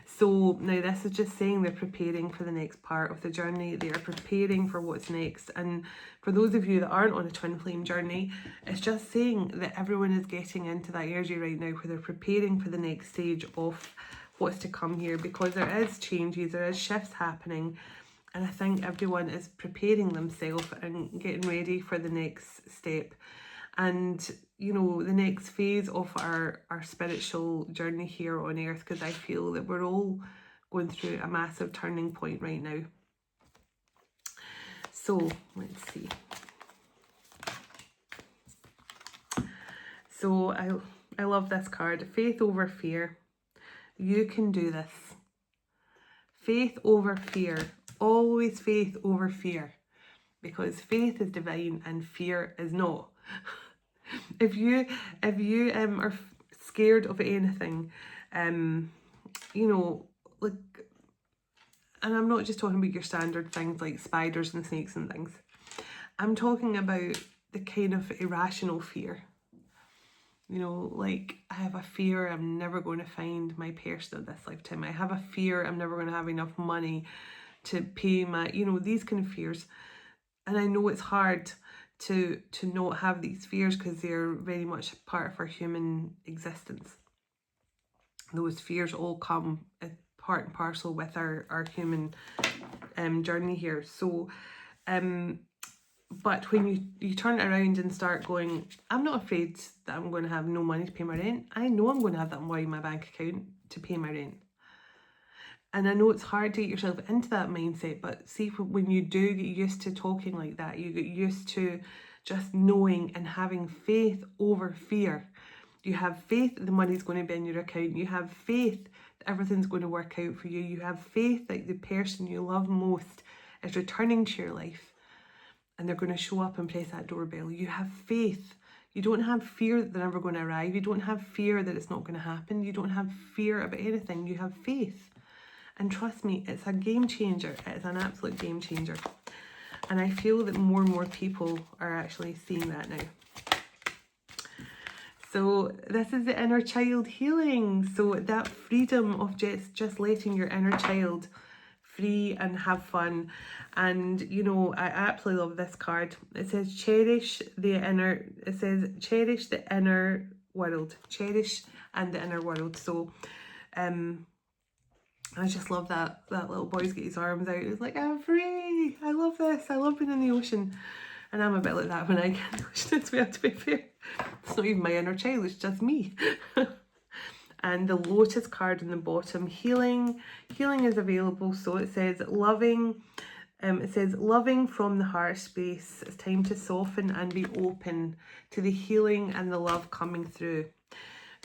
So now this is just saying they're preparing for the next part of the journey. They are preparing for what's next. And for those of you that aren't on a twin flame journey, it's just saying that everyone is getting into that energy right now where they're preparing for the next stage of what's to come here, because there is changes, there is shifts happening. And I think everyone is preparing themselves and getting ready for the next step. And, you know, the next phase of our spiritual journey here on earth, because I feel that we're all going through a massive turning point right now. So, let's see. So, I love this card. Faith over fear. You can do this. Faith over fear. Always faith over fear. Because faith is divine and fear is not. If you are scared of anything, you know, like, and I'm not just talking about your standard things like spiders and snakes and things. I'm talking about the kind of irrational fear. You know, like, I have a fear I'm never going to find my person in this lifetime. I have a fear I'm never going to have enough money to pay my, you know, these kind of fears. And I know it's hard to not have these fears because they're very much part of our human existence. Those fears all come part and parcel with our human journey here. So, but when you turn it around and start going, I'm not afraid that I'm going to have no money to pay my rent. I know I'm going to have that money in my bank account to pay my rent. And I know it's hard to get yourself into that mindset, but see, when you do get used to talking like that, you get used to just knowing and having faith over fear. You have faith that the money's going to be in your account. You have faith that everything's going to work out for you. You have faith that the person you love most is returning to your life and they're going to show up and press that doorbell. You have faith. You don't have fear that they're never going to arrive. You don't have fear that it's not going to happen. You don't have fear about anything. You have faith. And trust me, it's a game changer. It's an absolute game changer. And I feel that more and more people are actually seeing that now. So this is the inner child healing. So that freedom of just letting your inner child free and have fun. And, you know, I absolutely love this card. It says cherish the inner world. Cherish and the inner world. So, I just love that little boy's got his arms out. He's like, I'm free. I love this. I love being in the ocean. And I'm a bit like that when I get in the ocean as well, to be fair. It's not even my inner child, it's just me. And the Lotus card in the bottom, healing. Healing is available. So it says loving. It says loving from the heart space. It's time to soften and be open to the healing and the love coming through.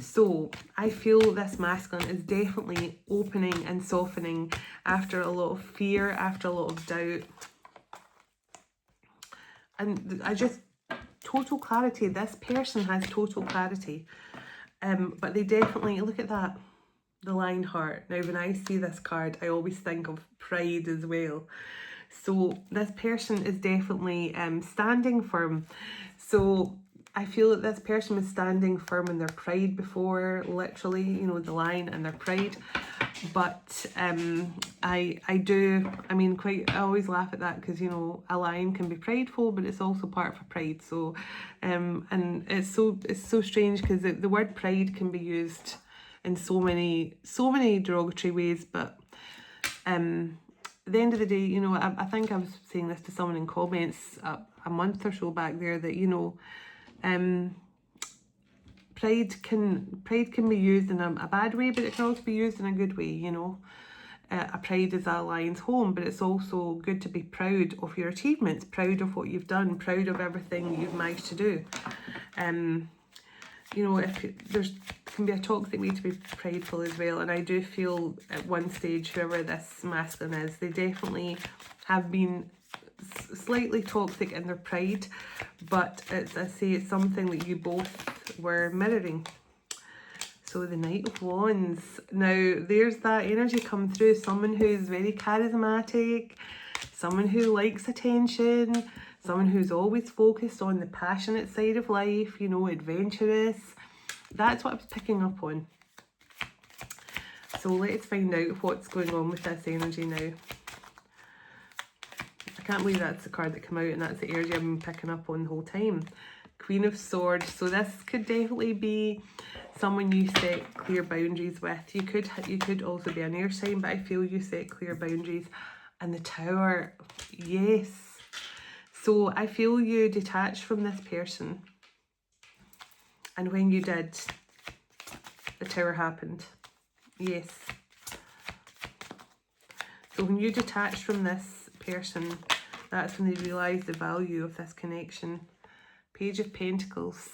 So I feel this masculine is definitely opening and softening after a lot of fear, after a lot of doubt. And I just, total clarity. This person has total clarity. But they definitely, look at that, the Lion Heart. Now when I see this card, I always think of pride as well. So this person is definitely standing firm. So I feel that this person was standing firm in their pride before, literally, you know, the lion and their pride. But I always laugh at that because, you know, a lion can be prideful, but it's also part of a pride. So, and it's so strange because the word pride can be used in so many derogatory ways. But at the end of the day, you know, I think I was saying this to someone in comments a month or so back there that, you know, pride can be used in a bad way, but it can also be used in a good way, you know. a pride is a lion's home, but it's also good to be proud of your achievements, proud of what you've done, proud of everything you've managed to do. You know, if there's can be a toxic way to be prideful as well, and I do feel at one stage, whoever this masculine is, they definitely have been slightly toxic in their pride, but it's, I say, it's something that you both were mirroring. So the Knight of Wands. Now, there's that energy come through. Someone who's very charismatic, someone who likes attention, someone who's always focused on the passionate side of life, you know, adventurous. That's what I was picking up on. So let's find out what's going on with this energy now. I can't believe that's the card that came out, and that's the energy I've been picking up on the whole time. Queen of Swords. So this could definitely be someone you set clear boundaries with. You could also be an air sign, but I feel you set clear boundaries. And the Tower, yes. So I feel you detached from this person. And when you did, the Tower happened. Yes. So when you detached from this person, that's when they realised the value of this connection. Page of Pentacles.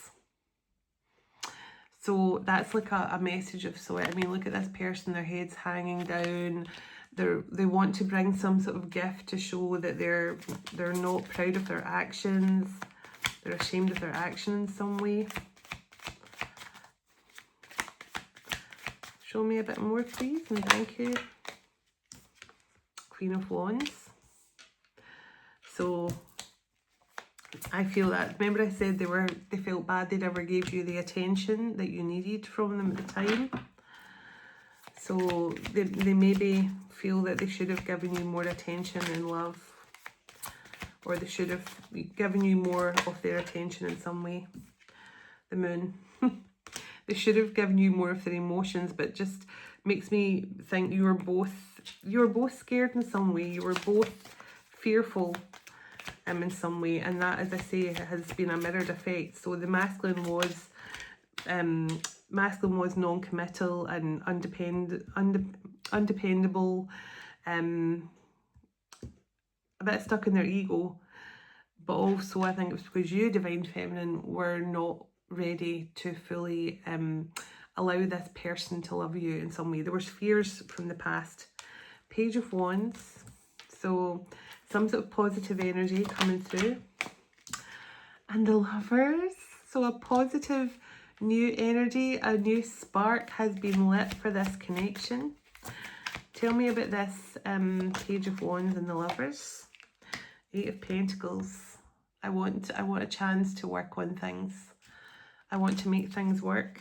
So that's like a message of sort. I mean, look at this person, their head's hanging down. They want to bring some sort of gift to show that they're not proud of their actions. They're ashamed of their action in some way. Show me a bit more, please, and thank you. Queen of Wands. So I feel that, remember I said they felt bad they never gave you the attention that you needed from them at the time. So they maybe feel that they should have given you more attention and love, or they should have given you more of their attention in some way. The Moon. They should have given you more of their emotions, but just makes me think you were both scared in some way. You were both fearful in some way, and that, as I say, has been a mirrored effect. So the masculine was non-committal and undependable, a bit stuck in their ego, but also I think it was because you, Divine Feminine, were not ready to fully allow this person to love you in some way. There was fears from the past. Page of Wands. So some sort of positive energy coming through. And the Lovers. So a positive new energy, a new spark has been lit for this connection. Tell me about this Page of Wands and the Lovers. Eight of Pentacles. I want a chance to work on things. I want to make things work.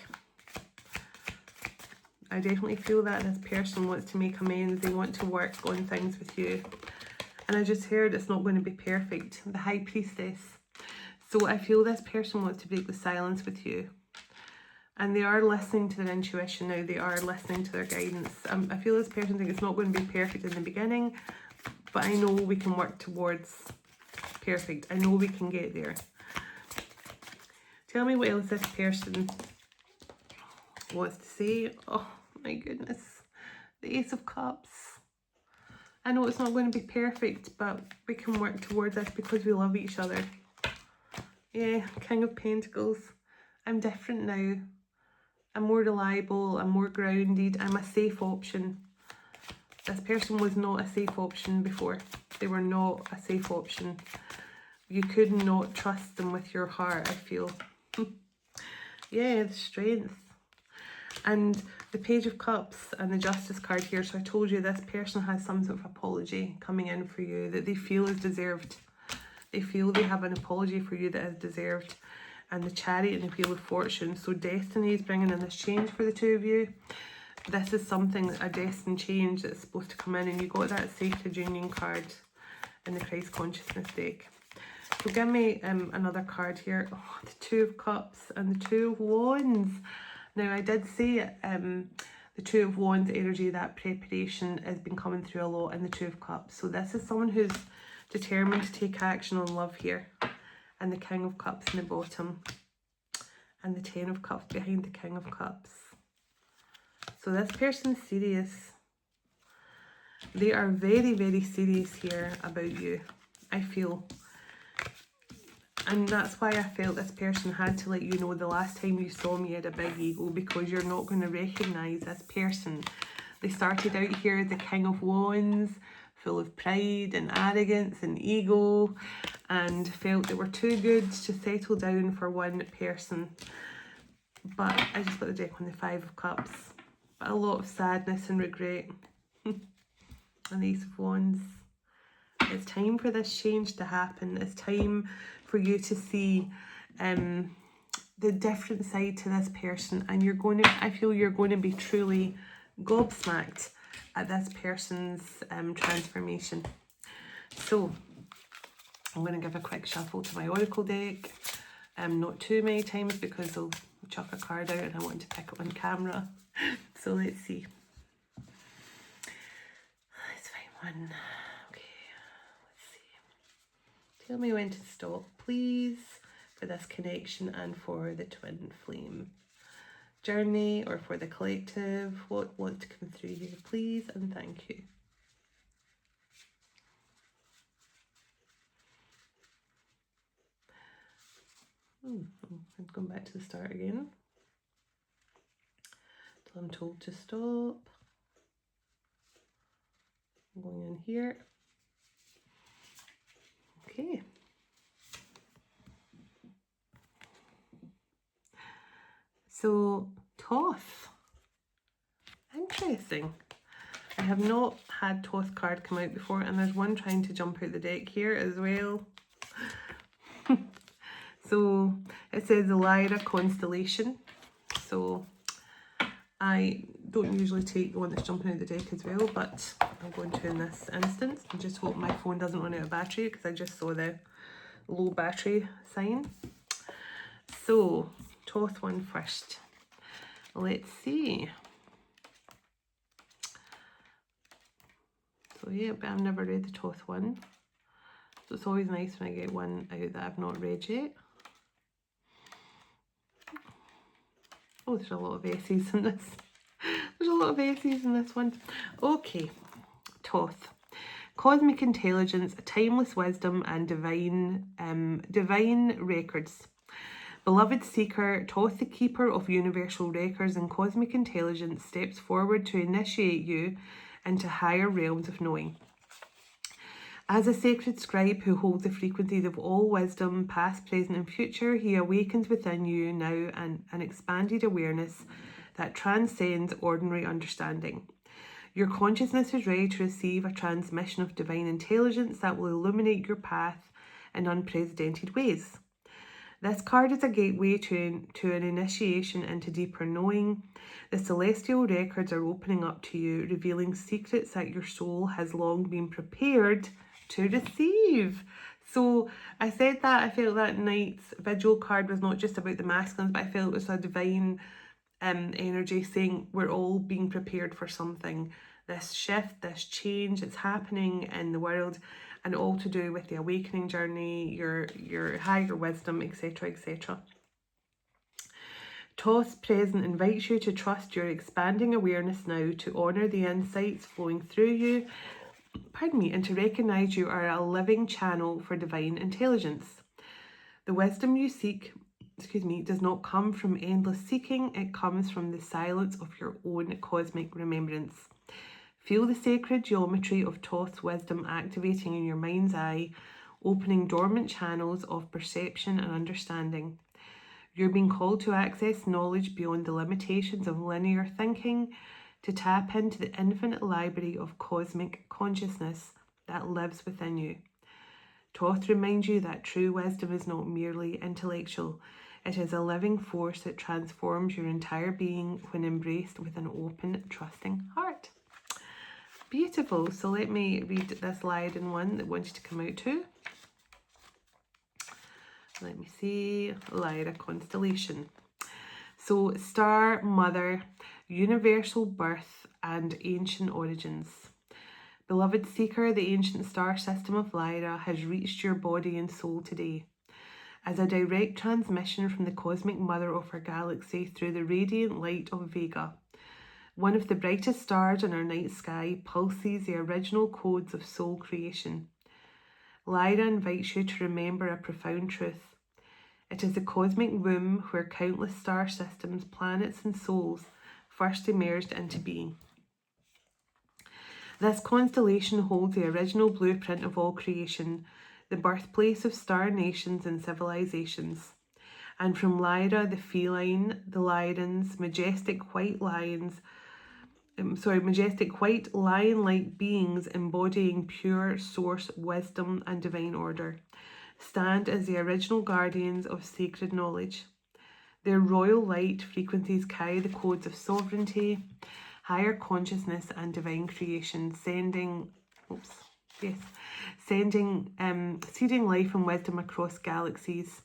I definitely feel that this person wants to make amends. They want to work on things with you. And I just heard it's not going to be perfect. The High Priestess. So I feel this person wants to break the silence with you. And they are listening to their intuition now. They are listening to their guidance. I feel this person thinks it's not going to be perfect in the beginning, but I know we can work towards perfect. I know we can get there. Tell me what else this person wants to say. Oh my goodness. The Ace of Cups. I know it's not going to be perfect, but we can work towards this because we love each other. Yeah, King of Pentacles. I'm different now. I'm more reliable. I'm more grounded. I'm a safe option. This person was not a safe option before. They were not a safe option. You could not trust them with your heart, I feel. Yeah, the Strength. And the Page of Cups and the Justice card here. So I told you this person has some sort of apology coming in for you that they feel is deserved. They feel they have an apology for you that is deserved. And the Chariot and the Wheel of Fortune. So destiny is bringing in this change for the two of you. This is something, a destined change that's supposed to come in. And you got that Sacred Union card in the Christ Consciousness deck. So give me another card here. Oh, the Two of Cups and the Two of Wands. Now, I did say the Two of Wands energy, that preparation has been coming through a lot in the Two of Cups. So this is someone who's determined to take action on love here. And the King of Cups in the bottom. And the Ten of Cups behind the King of Cups. So this person's serious. They are very, very serious here about you, I feel. And that's why I felt this person had to let you know the last time you saw me had a big ego, because you're not going to recognise this person. They started out here as the King of Wands, full of pride and arrogance and ego, and felt they were too good to settle down for one person. But I just got the deck on the Five of Cups. But a lot of sadness and regret. And the Ace of Wands. It's time for this change to happen. It's time for you to see the different side to this person, and you're going to, I feel you're going to be truly gobsmacked at this person's transformation. So I'm going to give a quick shuffle to my oracle deck, not too many times because I'll chuck a card out and I want to pick it on camera. So let's see. Let's find one. Tell me when to stop, please, for this connection and for the twin flame journey, or for the collective. What wants to come through here, please, and thank you. I'm going back to the start again. Till I'm told to stop. I'm going in here. Okay. So, Thoth. Interesting. I have not had Thoth card come out before, and there's one trying to jump out the deck here as well. So, it says the Lyra constellation. So, I don't usually take the one that's jumping out the deck as well, but I'm going to in this instance. I just hope my phone doesn't run out of battery, because I just saw the low battery sign. So, Thoth one first. Let's see. So yeah, but I've never read the Thoth one. So it's always nice when I get one out that I've not read yet. Oh, there's a lot of S's in this. There's a lot of S's in this one. Okay, Thoth. Cosmic intelligence, timeless wisdom, and divine records. Beloved seeker, Thoth, the keeper of universal records and cosmic intelligence, steps forward to initiate you into higher realms of knowing. As a sacred scribe who holds the frequencies of all wisdom, past, present, and future, he awakens within you now an expanded awareness that transcends ordinary understanding. Your consciousness is ready to receive a transmission of divine intelligence that will illuminate your path in unprecedented ways. This card is a gateway to an initiation into deeper knowing. The celestial records are opening up to you, revealing secrets that your soul has long been prepared to receive. So I said that I felt that night's vigil card was not just about the masculines, but I felt it was a divine energy saying we're all being prepared for something. This shift, this change, it's happening in the world, and all to do with the awakening journey, your higher wisdom, etc., etc. Thoth's present invites you to trust your expanding awareness now, to honour the insights flowing through you, and to recognise you are a living channel for divine intelligence. The wisdom you seek, does not come from endless seeking, it comes from the silence of your own cosmic remembrance. Feel the sacred geometry of Thoth's wisdom activating in your mind's eye, opening dormant channels of perception and understanding. You're being called to access knowledge beyond the limitations of linear thinking, to tap into the infinite library of cosmic consciousness that lives within you. Thoth reminds you that true wisdom is not merely intellectual. It is a living force that transforms your entire being when embraced with an open, trusting heart. Beautiful. So let me read this Lyran one that wanted to come out too. Let me see. Lyra constellation. So star, mother, universal birth, and ancient origins. Beloved seeker, the ancient star system of Lyra has reached your body and soul today. As a direct transmission from the cosmic mother of our galaxy through the radiant light of Vega, One of the brightest stars in our night sky pulses the original codes of soul creation. Lyra invites you to remember a profound truth. It is the cosmic womb where countless star systems, planets, and souls first emerged into being. This constellation holds the original blueprint of all creation, the birthplace of star nations and civilizations. And from Lyra, the feline, the Lyrans, majestic white lion-like beings embodying pure source wisdom and divine order, stand as the original guardians of sacred knowledge. Their royal light frequencies carry the codes of sovereignty, higher consciousness, and divine creation, seeding life and wisdom across galaxies.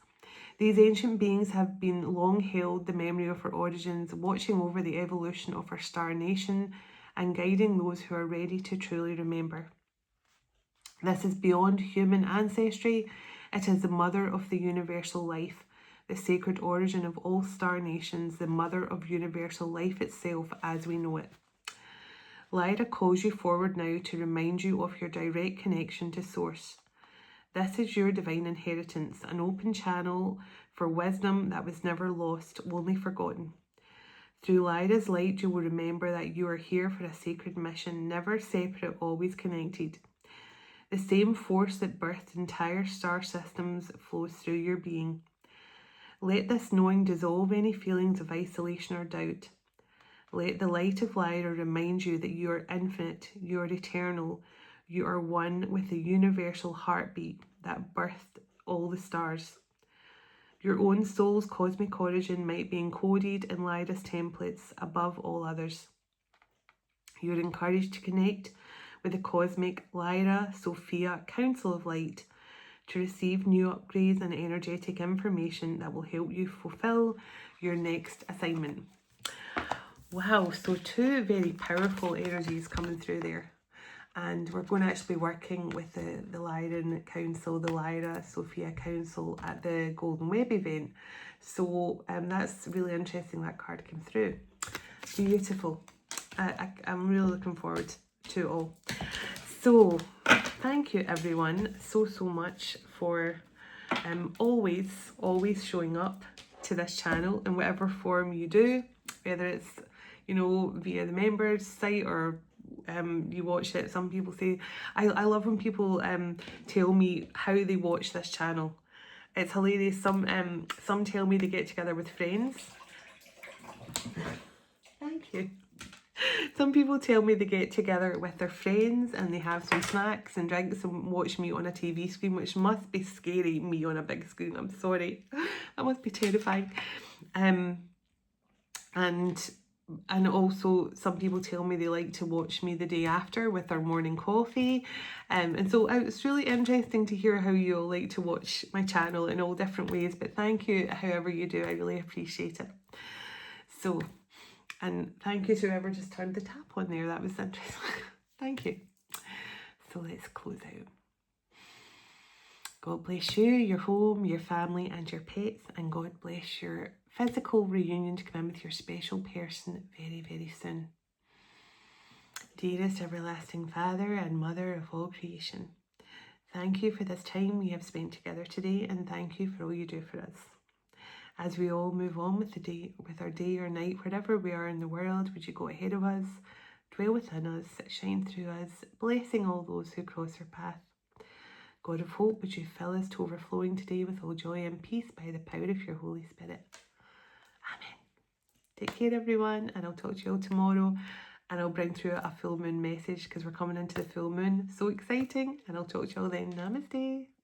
These ancient beings have been long held the memory of our origins, watching over the evolution of our star nation and guiding those who are ready to truly remember. This is beyond human ancestry. It is the mother of the universal life, the sacred origin of all star nations, the mother of universal life itself as we know it. Lyra calls you forward now to remind you of your direct connection to Source. This is your divine inheritance, an open channel for wisdom that was never lost, only forgotten. Through Lyra's light, you will remember that you are here for a sacred mission, never separate, always connected. The same force that birthed entire star systems flows through your being. Let this knowing dissolve any feelings of isolation or doubt. Let the light of Lyra remind you that you are infinite, you are eternal, you are one with the universal heartbeat that birthed all the stars. Your own soul's cosmic origin might be encoded in Lyra's templates above all others. You are encouraged to connect with the cosmic Lyra Sophia Council of Light to receive new upgrades and energetic information that will help you fulfill your next assignment. Wow, so two very powerful energies coming through there. And we're going to actually be working with the Lyran Council, the Lyra Sophia Council at the Golden Web event. So that's really interesting that card came through. Beautiful. I'm really looking forward to it all. So thank you everyone so much for always showing up to this channel in whatever form you do, whether it's, you know, via the members site or you watch it. Some people say, I love when people tell me how they watch this channel. It's hilarious. Some tell me they get together with friends. Thank you. Some people tell me they get together with their friends and they have some snacks and drinks and watch me on a TV screen, which must be scary, me on a big screen. I'm sorry. That must be terrifying. And also some people tell me they like to watch me the day after with their morning coffee. And so it's really interesting to hear how you all like to watch my channel in all different ways. But thank you, however you do. I really appreciate it. So, and thank you to whoever just turned the tap on there. That was interesting. Thank you. So let's close out. God bless you, your home, your family, and your pets. And God bless your physical reunion to come in with your special person very soon. Dearest everlasting Father and Mother of all creation, thank you for this time we have spent together today, and thank you for all you do for us. As we all move on with our day or night, wherever we are in the world, would you go ahead of us, dwell within us, shine through us, blessing all those who cross our path. God of hope, would you fill us to overflowing today with all joy and peace by the power of your Holy Spirit. Amen. Take care everyone, and I'll talk to you all tomorrow, and I'll bring through a full moon message because we're coming into the full moon. So exciting, and I'll talk to you all then. Namaste.